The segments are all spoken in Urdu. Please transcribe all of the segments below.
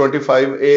25A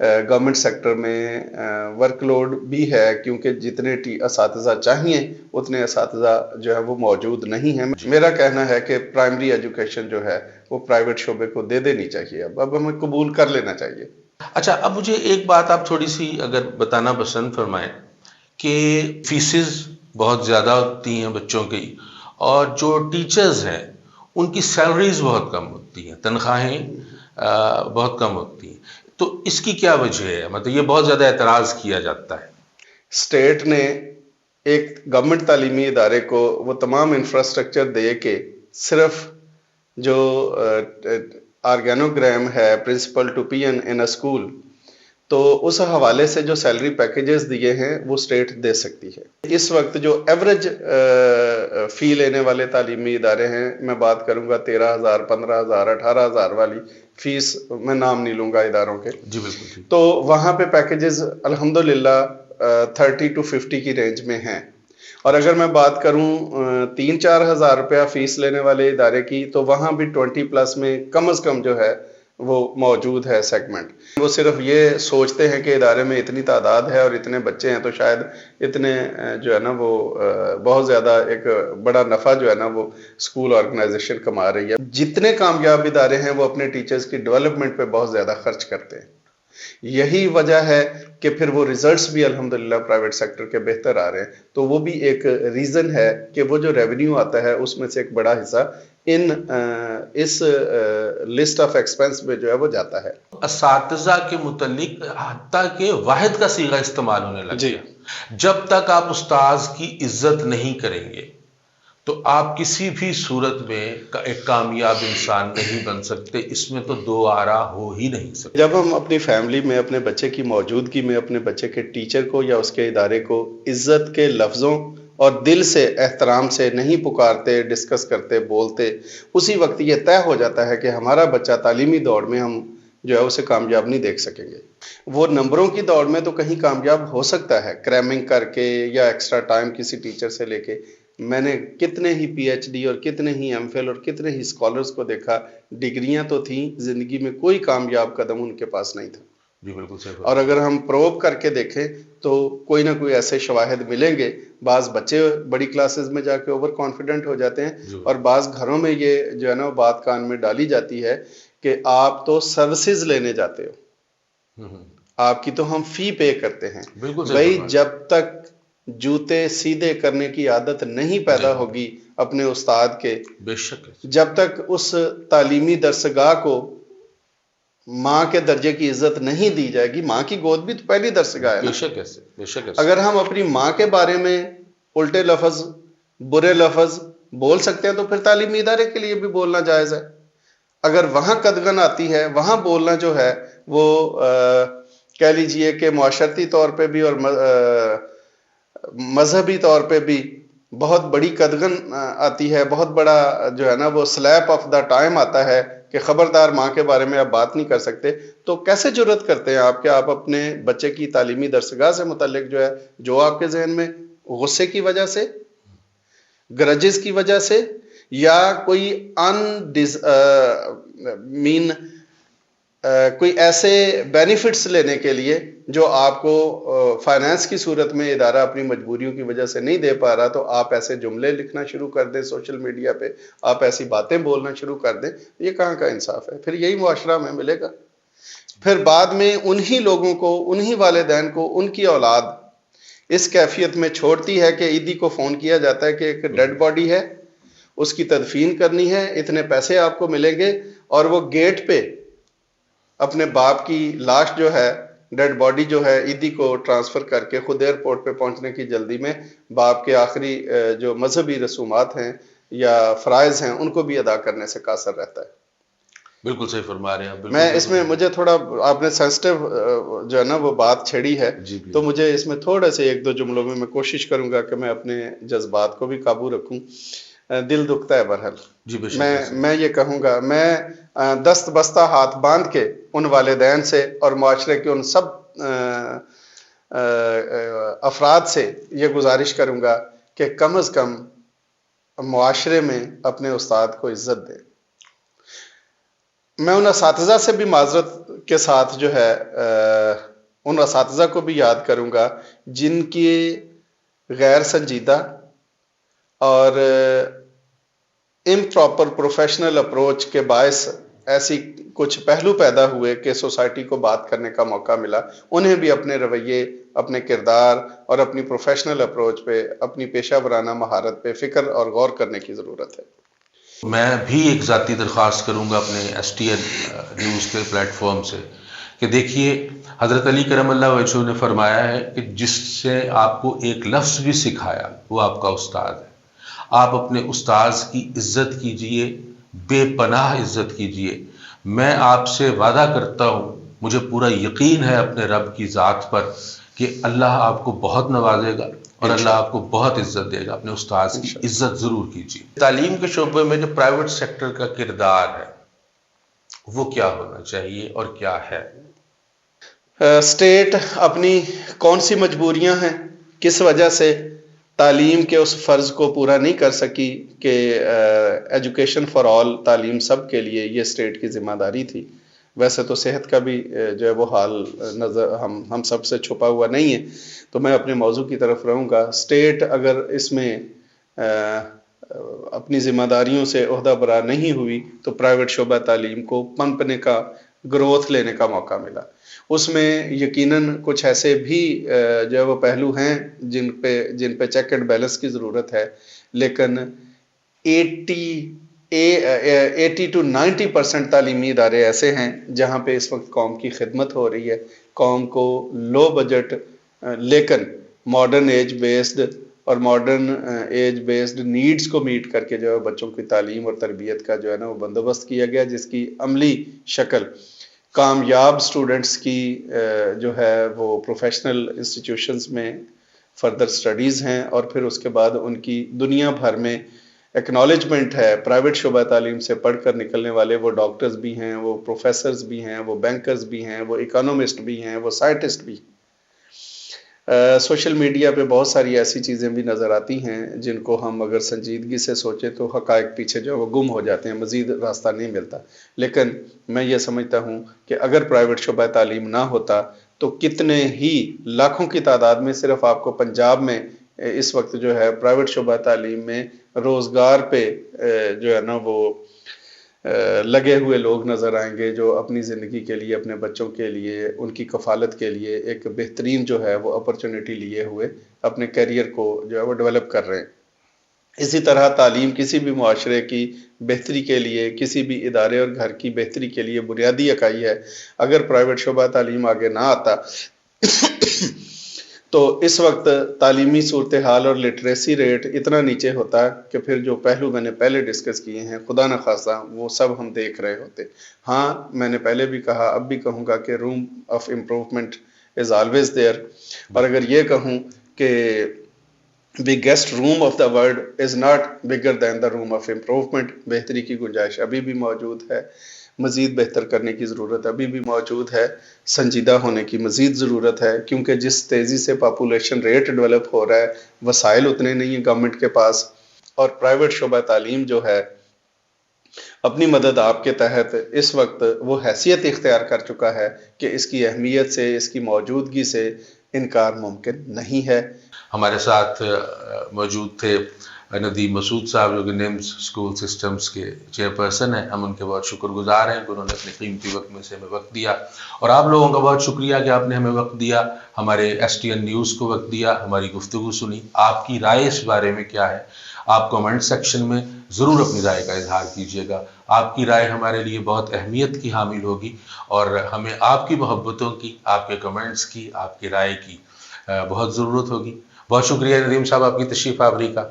گورنمنٹ سیکٹر میں ورک لوڈ بھی ہے، کیونکہ جتنے اساتذہ چاہیے اتنے اساتذہ جو ہے وہ موجود نہیں ہیں۔ میرا کہنا ہے کہ پرائمری ایجوکیشن جو ہے وہ پرائیویٹ شعبے کو دے دینی چاہیے، اب ہمیں قبول کر لینا چاہیے۔ اچھا، اب مجھے ایک بات آپ تھوڑی سی اگر بتانا پسند فرمائیں کہ فیسز بہت زیادہ ہوتی ہیں بچوں کی، اور جو ٹیچرز ہیں ان کی سیلریز بہت کم ہوتی ہیں، تنخواہیں بہت کم ہوتی ہیں، تو اس کی کیا وجہ ہے؟ مطلب یہ بہت زیادہ اعتراض کیا جاتا ہے۔ اسٹیٹ نے ایک گورنمنٹ تعلیمی ادارے کو وہ تمام انفراسٹرکچر دے کے صرف جو آرگینوگرام ہے principal to P N in school, تو اس حوالے سے جو سیلری پیکیجز دیے ہیں وہ اسٹیٹ دے سکتی ہے۔ اس وقت جو ایوریج فی لینے والے تعلیمی ادارے ہیں، میں بات کروں گا 13,000 15,000 18,000 والی فیس، میں نام نہیں لوں گا اداروں کے، جی بالکل، تو وہاں پہ پیکیجز الحمدللہ 30 to 50 کی رینج میں ہیں۔ اور اگر میں بات کروں 3-4 ہزار روپیہ فیس لینے والے ادارے کی، تو وہاں بھی 20+ میں کم از کم جو ہے وہ موجود ہے سیگمنٹ۔ وہ صرف یہ سوچتے ہیں کہ ادارے میں اتنی تعداد ہے اور اتنے بچے ہیں، تو شاید اتنے جو ہے نا وہ بہت زیادہ ایک بڑا نفع جو ہے نا وہ اسکول آرگنائزیشن کما رہی ہے۔ جتنے کامیاب ادارے ہیں وہ اپنے ٹیچرز کی ڈیولپمنٹ پہ بہت زیادہ خرچ کرتے ہیں۔ یہی وجہ ہے کہ پھر وہ ریزلٹس بھی الحمدللہ پرائیویٹ سیکٹر کے بہتر آ رہے ہیں، تو وہ بھی ایک ریزن ہے کہ وہ جو ریونیو آتا ہے اس میں سے ایک بڑا حصہ اس لسٹ آف ایکسپنس میں جو ہے وہ جاتا ہے۔ اساتذہ کے متعلق حتیٰ کہ واحد کا صیغہ استعمال ہونے لگ گیا۔ جب تک آپ استاذ کی عزت نہیں کریں گے تو آپ کسی بھی صورت میں ایک کامیاب انسان نہیں بن سکتے، اس میں تو دو آرا ہو ہی نہیں سکتے۔ جب ہم اپنی فیملی میں اپنے بچے کی موجودگی میں اپنے بچے کے ٹیچر کو یا اس کے ادارے کو عزت کے لفظوں اور دل سے احترام سے نہیں پکارتے، ڈسکس کرتے، بولتے، اسی وقت یہ طے ہو جاتا ہے کہ ہمارا بچہ تعلیمی دوڑ میں ہم جو ہے اسے کامیاب نہیں دیکھ سکیں گے۔ وہ نمبروں کی دوڑ میں تو کہیں کامیاب ہو سکتا ہے، کریمنگ کر کے یا ایکسٹرا ٹائم کسی ٹیچر سے لے کے۔ میں نے کتنے ہی پی ایچ ڈی اور کتنے ہی ایم فل اور کتنے ہی اسکالرس کو دیکھا، ڈگریاں تو تھیں، زندگی میں کوئی کامیاب قدم ان کے پاس نہیں تھا۔ جی بالکل صحیح۔ اور اگر ہم پروب کر کے دیکھیں تو کوئی نہ کوئی ایسے شواہد ملیں گے۔ بعض بچے بڑی کلاسز میں جا کے اوور کانفیڈنٹ ہو جاتے ہیں، اور بعض گھروں میں یہ جو ہے نا بات کان میں ڈالی جاتی ہے کہ آپ تو سروسز لینے جاتے ہو، آپ کی تو ہم فی پے کرتے ہیں۔ بھائی جب تک جوتے سیدھے کرنے کی عادت نہیں پیدا ہوگی اپنے استاد کے، بے شک، جب تک اس تعلیمی درسگاہ کو ماں کے درجے کی عزت نہیں دی جائے گی، ماں کی گود بھی تو پہلی درسگاہ ہے نا۔ بے شک ایسے، بے شک ایسے۔ اگر ہم اپنی ماں کے بارے میں الٹے لفظ، برے لفظ بول سکتے ہیں تو پھر تعلیمی ادارے کے لیے بھی بولنا جائز ہے۔ اگر وہاں قدغن آتی ہے، وہاں بولنا جو ہے وہ کہہ لیجئے کہ معاشرتی طور پہ بھی اور مذہبی طور پہ بھی بہت بڑی قدغن آتی ہے، بہت بڑا جو ہے نا وہ سلیپ آف دا ٹائم آتا ہے کہ خبردار ماں کے بارے میں آپ بات نہیں کر سکتے، تو کیسے جرأت کرتے ہیں آپ کہ آپ اپنے بچے کی تعلیمی درسگاہ سے متعلق جو ہے، جو آپ کے ذہن میں غصے کی وجہ سے، گرجز کی وجہ سے، یا کوئی کوئی ایسے بینیفٹس لینے کے لیے جو آپ کو فائنانس کی صورت میں ادارہ اپنی مجبوریوں کی وجہ سے نہیں دے پا رہا، تو آپ ایسے جملے لکھنا شروع کر دیں سوشل میڈیا پہ، آپ ایسی باتیں بولنا شروع کر دیں، یہ کہاں کا انصاف ہے؟ پھر یہی معاشرہ ہمیں ملے گا۔ پھر بعد میں انہی لوگوں کو، انہی والدین کو، ان کی اولاد اس کیفیت میں چھوڑتی ہے کہ عیدی کو فون کیا جاتا ہے کہ ایک ڈیڈ باڈی ہے، اس کی تدفین کرنی ہے، اتنے پیسے آپ کو ملیں گے، اور وہ گیٹ پہ اپنے باپ کی لاش جو ہے، ڈیڈ باڈی جو ہے، عیدی کو ٹرانسفر کر کے خود ایئرپورٹ پہ پہنچنے کی جلدی میں باپ کے آخری جو مذہبی رسومات ہیں یا فرائض ہیں ان کو بھی ادا کرنے سے قاصر رہتا ہے۔ بالکل صحیح فرما رہے ہیں۔ میں اس میں مجھے تھوڑا، آپ نے سینسٹیو جو ہے نا وہ بات چھیڑی ہے، تو مجھے اس میں تھوڑے سے 1-2 جملوں میں میں کوشش کروں گا کہ میں اپنے جذبات کو بھی قابو رکھوں۔ دل دکھتا ہے بہرحال۔ جی بے شک۔ میں یہ کہوں گا، میں دست بستہ ہاتھ باندھ کے ان والدین سے اور معاشرے کے ان سب افراد سے یہ گزارش کروں گا کہ کم از کم معاشرے میں اپنے استاد کو عزت دیں۔ میں ان اساتذہ سے بھی معذرت کے ساتھ جو ہے ان اساتذہ کو بھی یاد کروں گا جن کی غیر سنجیدہ اور امپراپر پروفیشنل اپروچ کے باعث ایسی کچھ پہلو پیدا ہوئے کہ سوسائٹی کو بات کرنے کا موقع ملا. انہیں بھی اپنے رویے، اپنے کردار اور اپنی پروفیشنل اپروچ پہ، اپنی پیشہ ورانہ مہارت پہ فکر اور غور کرنے کی ضرورت ہے. میں بھی ایک ذاتی درخواست کروں گا اپنے ایس ٹی این نیوز کے پلیٹ فارم سے کہ دیکھیے، حضرت علی کرم اللہ وجہہ نے فرمایا ہے کہ جس سے آپ کو ایک لفظ بھی سکھایا وہ آپ کا استاد ہے. آپ اپنے استاذ کی عزت کیجئے، بے پناہ عزت کیجئے. میں آپ سے وعدہ کرتا ہوں، مجھے پورا یقین ہے اپنے رب کی ذات پر کہ اللہ آپ کو بہت نوازے گا اور اللہ آپ کو بہت عزت دے گا. اپنے استاذ کی عزت ضرور کیجیے. تعلیم کے شعبے میں جو پرائیویٹ سیکٹر کا کردار ہے وہ کیا ہونا چاہیے اور کیا ہے؟ اسٹیٹ اپنی کون سی مجبوریاں ہیں، کس وجہ سے تعلیم کے اس فرض کو پورا نہیں کر سکی کہ ایجوکیشن فار آل، تعلیم سب کے لیے، یہ اسٹیٹ کی ذمہ داری تھی. ویسے تو صحت کا بھی جو ہے وہ حال نظر ہم سب سے چھپا ہوا نہیں ہے، تو میں اپنے موضوع کی طرف رہوں گا. اسٹیٹ اگر اس میں اپنی ذمہ داریوں سے عہدہ برا نہیں ہوئی تو پرائیویٹ شعبہ تعلیم کو پنپنے کا، گروتھ لینے کا موقع ملا. اس میں یقیناً کچھ ایسے بھی جو ہے وہ پہلو ہیں جن پہ چیک اینڈ بیلنس کی ضرورت ہے، لیکن 80 to 90% تعلیمی ادارے ایسے ہیں جہاں پہ اس وقت قوم کی خدمت ہو رہی ہے. قوم کو لو بجٹ لیکن ماڈرن ایج بیسڈ اور ماڈرن ایج بیسڈ نیڈز کو میٹ کر کے جو ہے بچوں کی تعلیم اور تربیت کا جو ہے نا وہ بندوبست کیا گیا، جس کی عملی شکل کامیاب سٹوڈنٹس کی جو ہے وہ پروفیشنل انسٹیٹیوشنز میں فردر سٹڈیز ہیں، اور پھر اس کے بعد ان کی دنیا بھر میں ایکنالجمنٹ ہے. پرائیویٹ شعبہ تعلیم سے پڑھ کر نکلنے والے وہ ڈاکٹرز بھی ہیں، وہ پروفیسرز بھی ہیں، وہ بینکرز بھی ہیں، وہ اکانومسٹ بھی ہیں، وہ سائنٹسٹ بھی. سوشل میڈیا پہ بہت ساری ایسی چیزیں بھی نظر آتی ہیں جن کو ہم اگر سنجیدگی سے سوچیں تو حقائق پیچھے جو ہے وہ گم ہو جاتے ہیں، مزید راستہ نہیں ملتا. لیکن میں یہ سمجھتا ہوں کہ اگر پرائیویٹ شعبہ تعلیم نہ ہوتا تو کتنے ہی لاکھوں کی تعداد میں، صرف آپ کو پنجاب میں اس وقت جو ہے پرائیویٹ شعبہ تعلیم میں روزگار پہ جو ہے نا وہ لگے ہوئے لوگ نظر آئیں گے، جو اپنی زندگی کے لیے، اپنے بچوں کے لیے، ان کی کفالت کے لیے ایک بہترین جو ہے وہ اپرچونٹی لیے ہوئے اپنے کیریئر کو جو ہے وہ ڈیولپ کر رہے ہیں. اسی طرح تعلیم کسی بھی معاشرے کی بہتری کے لیے، کسی بھی ادارے اور گھر کی بہتری کے لیے بنیادی اکائی ہے. اگر پرائیویٹ شعبہ تعلیم آگے نہ آتا تو اس وقت تعلیمی صورتحال اور لٹریسی ریٹ اتنا نیچے ہوتا کہ پھر جو پہلو میں نے پہلے ڈسکس کیے ہیں خدا نخواستہ وہ سب ہم دیکھ رہے ہوتے. ہاں، میں نے پہلے بھی کہا، اب بھی کہوں گا کہ room of improvement is always there. اور اگر یہ کہوں کہ biggest room of the world is not bigger than the room of improvement, بہتری کی گنجائش ابھی بھی موجود ہے، مزید بہتر کرنے کی ضرورت ابھی بھی موجود ہے، سنجیدہ ہونے کی مزید ضرورت ہے. کیونکہ جس تیزی سے پاپولیشن ریٹ ڈیولپ ہو رہا ہے، وسائل اتنے نہیں ہیں گورنمنٹ کے پاس، اور پرائیویٹ شعبہ تعلیم جو ہے اپنی مدد آپ کے تحت اس وقت وہ حیثیت اختیار کر چکا ہے کہ اس کی اہمیت سے، اس کی موجودگی سے انکار ممکن نہیں ہے. ہمارے ساتھ موجود تھے ندیم مسعود صاحب، جو کہ نیمز اسکول سسٹمز کے چیئرپرسن ہیں. ہم ان کے بہت شکر گزار ہیں کہ انہوں نے اپنے قیمتی وقت میں سے ہمیں وقت دیا، اور آپ لوگوں کا بہت شکریہ کہ آپ نے ہمیں وقت دیا، ہمارے ایس ٹی این نیوز کو وقت دیا، ہماری گفتگو سنی. آپ کی رائے اس بارے میں کیا ہے؟ آپ کمنٹ سیکشن میں ضرور اپنی رائے کا اظہار کیجیے گا. آپ کی رائے ہمارے لیے بہت اہمیت کی حامل ہوگی، اور ہمیں آپ کی محبتوں کی، آپ کے کمنٹس کی، آپ کی رائے کی بہت ضرورت ہوگی. بہت شکریہ ندیم صاحب آپ کی تشریف آوری کا.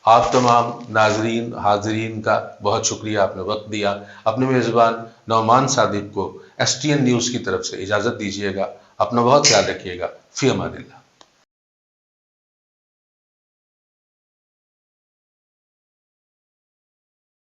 آپ تمام ناظرین، حاضرین کا بہت شکریہ، آپ نے وقت دیا. اپنے میزبان نعمان صادق کو ایس ٹی این نیوز کی طرف سے اجازت دیجیے گا. اپنا بہت خیال رکھیے گا. فی امان اللہ.